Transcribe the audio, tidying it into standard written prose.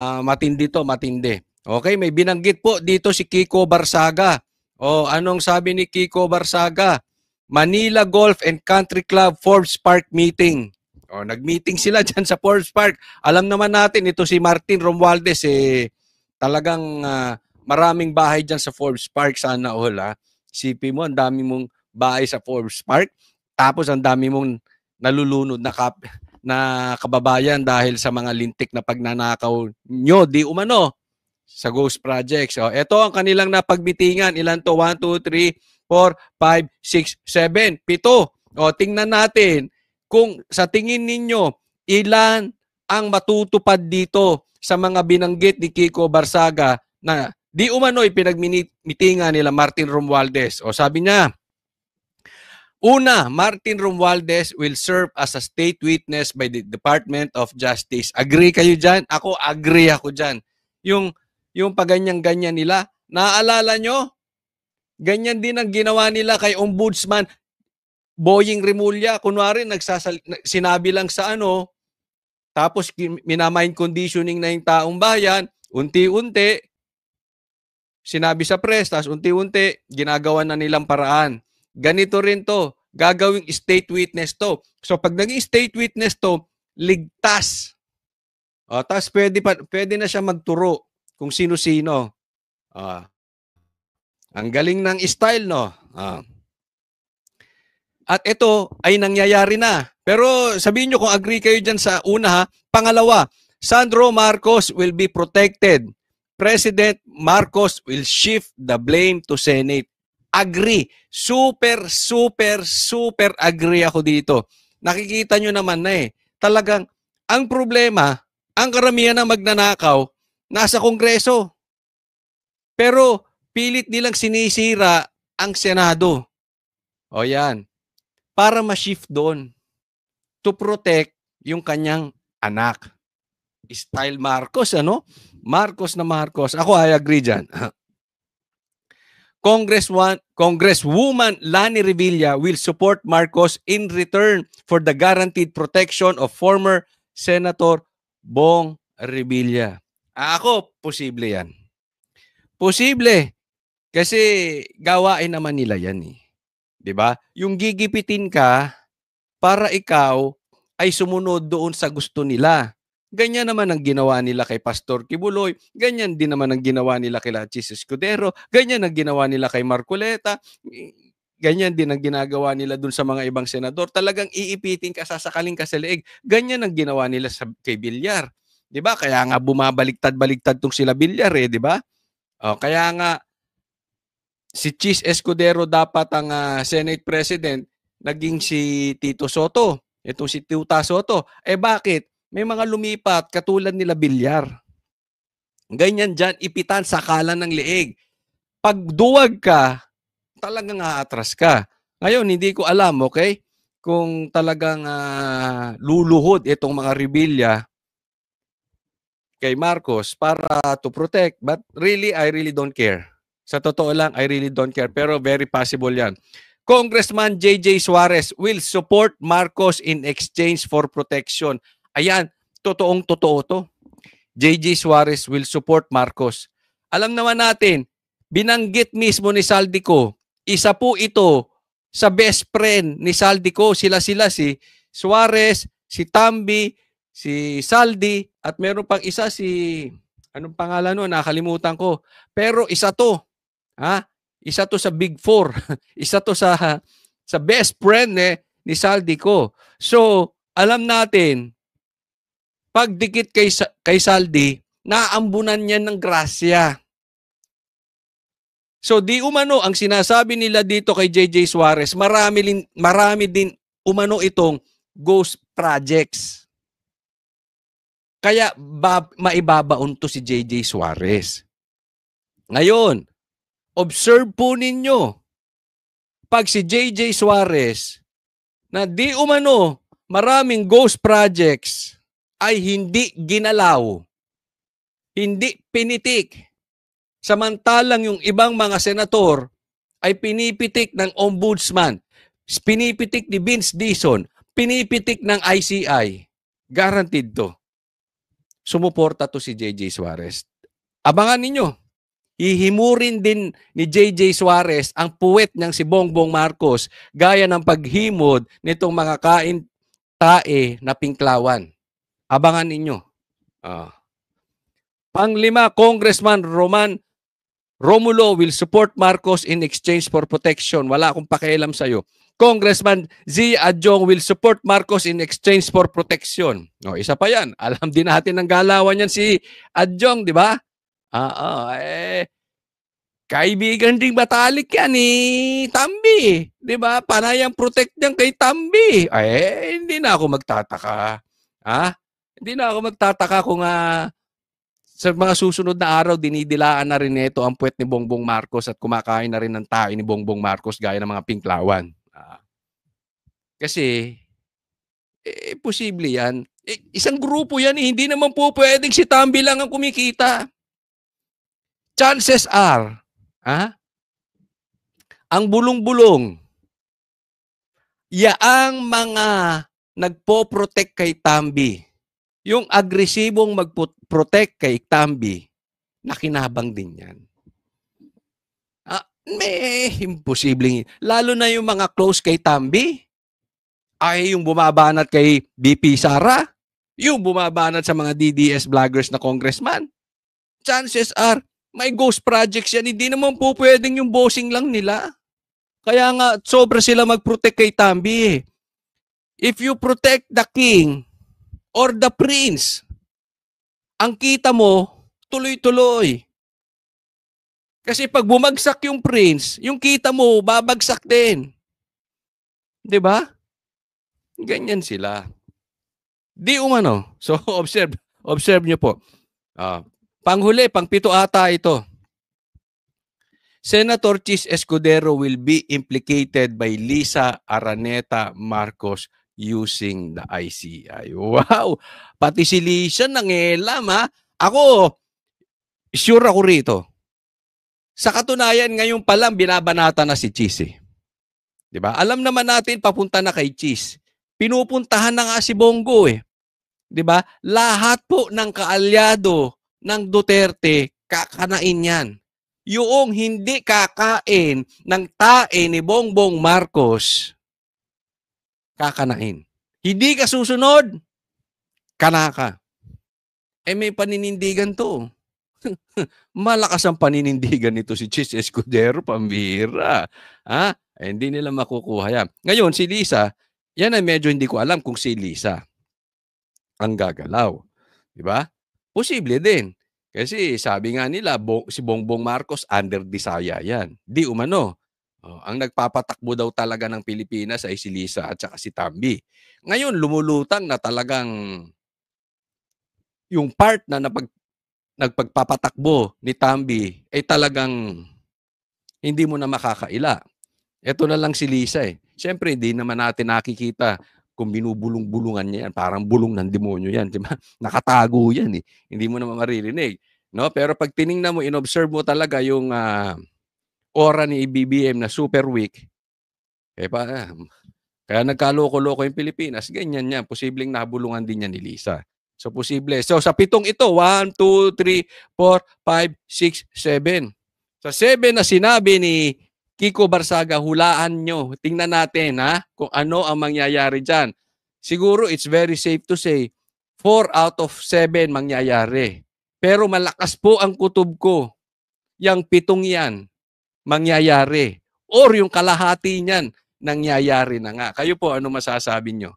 matindi to, matindi. Okay, may binanggit po dito si Kiko Barsaga. O, anong sabi ni Kiko Barsaga? Manila Golf and Country Club Forbes Park meeting. O, nag-meeting sila dyan sa Forbes Park. Alam naman natin, ito si Martin Romualdez, talagang maraming bahay dyan sa Forbes Park. Sana all, ha? Sipi mo, ang dami mong bahay sa Forbes Park. Tapos, ang dami mong nalulunod na kababayan dahil sa mga lintik na pagnanakaw nyo, di umano, sa Ghost Projects. O, ito ang kanilang napagbitingan. Ilan to? 1, 2, 3, 4, 5, 6, 7, 7. O, tingnan natin kung sa tingin ninyo, ilan ang matutupad dito sa mga binanggit ni Kiko Barsaga na di umano ipinagmitingan nila Martin Romualdez. O, sabi niya, una, Martin Romualdez will serve as a state witness by the Department of Justice. Agree kayo dyan? Ako, agree ako dyan. Yung paganyan-ganyan nila, naaalala nyo? Ganyan din ang ginawa nila kay Ombudsman Boying Rimulya. Kunwari, sinabi lang sa tapos minamind conditioning na yung taong bayan, unti-unti, sinabi sa press, tapos unti-unti, ginagawa na nilang paraan. Ganito rin to, gagawing state witness to. So pag naging state witness to, ligtas. Tapos pwede na siya magturo kung sino-sino. Ang galing ng style, no? At ito ay nangyayari na. Pero sabihin nyo kung agree kayo dyan sa una, ha? Pangalawa, Sandro Marcos will be protected. President Marcos will shift the blame to Senate. Agree. Super, super, super agree ako dito. Nakikita nyo naman na Talagang, ang problema, ang karamihan ng magnanakaw, nasa Kongreso. Pero, pilit nilang sinisira ang Senado. O yan. Para ma-shift doon. To protect yung kanyang anak. Style Marcos, ano? Marcos na Marcos. Ako, I agree dyan. Congresswoman Lani Revilla will support Marcos in return for the guaranteed protection of former Senator Bong Revilla. Ako, posible yan. Posible. Kasi gawain naman nila yan eh. 'Di ba? Yung gigipitin ka para ikaw ay sumunod doon sa gusto nila. Ganyan naman ang ginawa nila kay Pastor Kibuloy, ganyan din naman ang ginawa nila kay Chis Escudero, ganyan ang ginawa nila kay Marcoleta, ganyan din ang ginagawa nila doon sa mga ibang senador. Talagang iipitin ka, sasakaling ka sa leeg. Ganyan ang ginawa nila kay Villar. 'Di ba? Kaya nga bumabaliktad-baliktad tong sila Villar kaya nga si Chis Escudero dapat ang Senate President, naging si Tito Soto. Itong si Tuta Soto. Bakit? May mga lumipat katulad nila Villar. Ganyan dyan, ipitan sakalan ng leeg. Pag duwag ka, talagang aatras ka. Ngayon, hindi ko alam, okay? Kung talagang luluhod itong mga Revilla kay Marcos para to protect. But really, I really don't care. Sa totoo lang, I really don't care. Pero very possible yan. Congressman J.J. Suarez will support Marcos in exchange for protection. Ayan, totoong-totoo to. J.J. Suarez will support Marcos. Alam naman natin, binanggit mismo ni Saldico, isa po ito sa best friend ni Saldico. Sila si Suarez, si Tambi, si Saldi, at meron pang isa si, anong pangalan nun? Nakalimutan ko. Pero isa to. Isa to sa Big Four. Isa to sa best friend ni Saldico. So, alam natin, pag dikit kay Saldi, naambunan niya ng grasya. So, di umano, ang sinasabi nila dito kay J.J. Suarez, marami din umano itong ghost projects. Kaya maibabaon to si J.J. Suarez. Ngayon, observe po ninyo, pag si J.J. Suarez na di umano maraming ghost projects ay hindi ginalaw, hindi pinitik, samantalang yung ibang mga senator ay pinipitik ng ombudsman, pinipitik ni Vince Dizon, pinipitik ng ICI, guaranteed to. sumuporta to si JJ Suarez. Abangan ninyo. Hihimurin din ni JJ Suarez ang puwet niyang si Bongbong Marcos gaya ng paghimod nitong mga kain-tae na pinklawan. Abangan ninyo. Panglima, Congressman Romulo will support Marcos in exchange for protection. Wala akong pakialam sa'yo. Congressman Z. Adjong will support Marcos in exchange for protection. Isa pa yan. Alam din natin ng galawan yan si Adjong, di ba? Kaibigan ding batalik yan ni Tambi. Di ba? Panayang protect niyan kay Tambi. Hindi na ako magtataka. Hindi na ako magtataka kung sa mga susunod na araw, dinidilaan na rin nito ang puwet ni Bongbong Marcos at kumakain na rin ng tae ni Bongbong Marcos gaya ng mga pinklawan. Kasi, posible yan. Isang grupo yan, hindi naman po pwedeng si Tambi lang ang kumikita. Chances are, ang bulong-bulong, yaang mga nagpo-protect kay Tambi, yung agresibong mag-protect kay Tambi, nakinabang din yan. Imposibleng. Lalo na yung mga close kay Tambi, ay yung bumabanat kay BP Sara, yung bumabanat sa mga DDS vloggers na congressman. Chances are, may ghost projects yan. Hindi naman po pwedeng yung bossing lang nila. Kaya nga, sobra sila mag-protect kay Tambi. If you protect the king, or the prince, ang kita mo, tuloy-tuloy. Kasi pag bumagsak yung prince, yung kita mo, babagsak din. Diba? Ganyan sila. Di umano. So, observe nyo po. Panghuli, pang-pito ata ito. Senator Chis Escudero will be implicated by Lisa Araneta Marcos using the ICI. Wow! Pati si Lisa nangelam, Ako, sure ako rito. Sa katunayan, ngayon pa lang binabanata na si Chis. Diba? Alam naman natin, papunta na kay Chis. Pinupuntahan na nga si Bongo. Diba? Lahat po ng kaalyado ng Duterte, kakanain yan. Yung hindi kakain ng tae ni Bongbong Marcos, kakanain. Hindi ka susunod, kanaka. May paninindigan to. Malakas ang paninindigan nito si Chis Escudero, pambira. Hindi nila makukuha yan. Ngayon, si Lisa, yan ay medyo hindi ko alam kung si Lisa ang gagalaw. Diba? Posible din. Kasi sabi nga nila, si Bongbong Marcos under Disaya yan. Di umano. Ang nagpapatakbo daw talaga ng Pilipinas ay si Lisa at saka si Tambi. Ngayon, lumulutang na talagang yung part na nagpagpapatakbo ni Tambi ay talagang hindi mo na makakaila. Ito na lang si Lisa Siyempre, hindi naman natin nakikita kung binubulong-bulungan niya yan. Parang bulong ng demonyo yan. Diba? Nakatago yan Hindi mo naman maririnig. No? Pero pag tiningnan mo, inobserve mo talaga yung aura ni BBM na super weak, kaya nagkaloko-loko yung Pilipinas, ganyan yan. Posibleng nabulungan din yan ni Lisa. So, posible. So, sa pitong ito, 1, 2, 3, 4, 5, 6, 7. Sa 7 na sinabi ni Kiko Barsaga, hulaan nyo. Tingnan natin kung ano ang mangyayari dyan. Siguro, it's very safe to say, 4 out of 7 mangyayari. Pero malakas po ang kutob ko. Yang 7 yan, mangyayari. Or yung kalahati niyan, nangyayari na nga. Kayo po, ano masasabi nyo?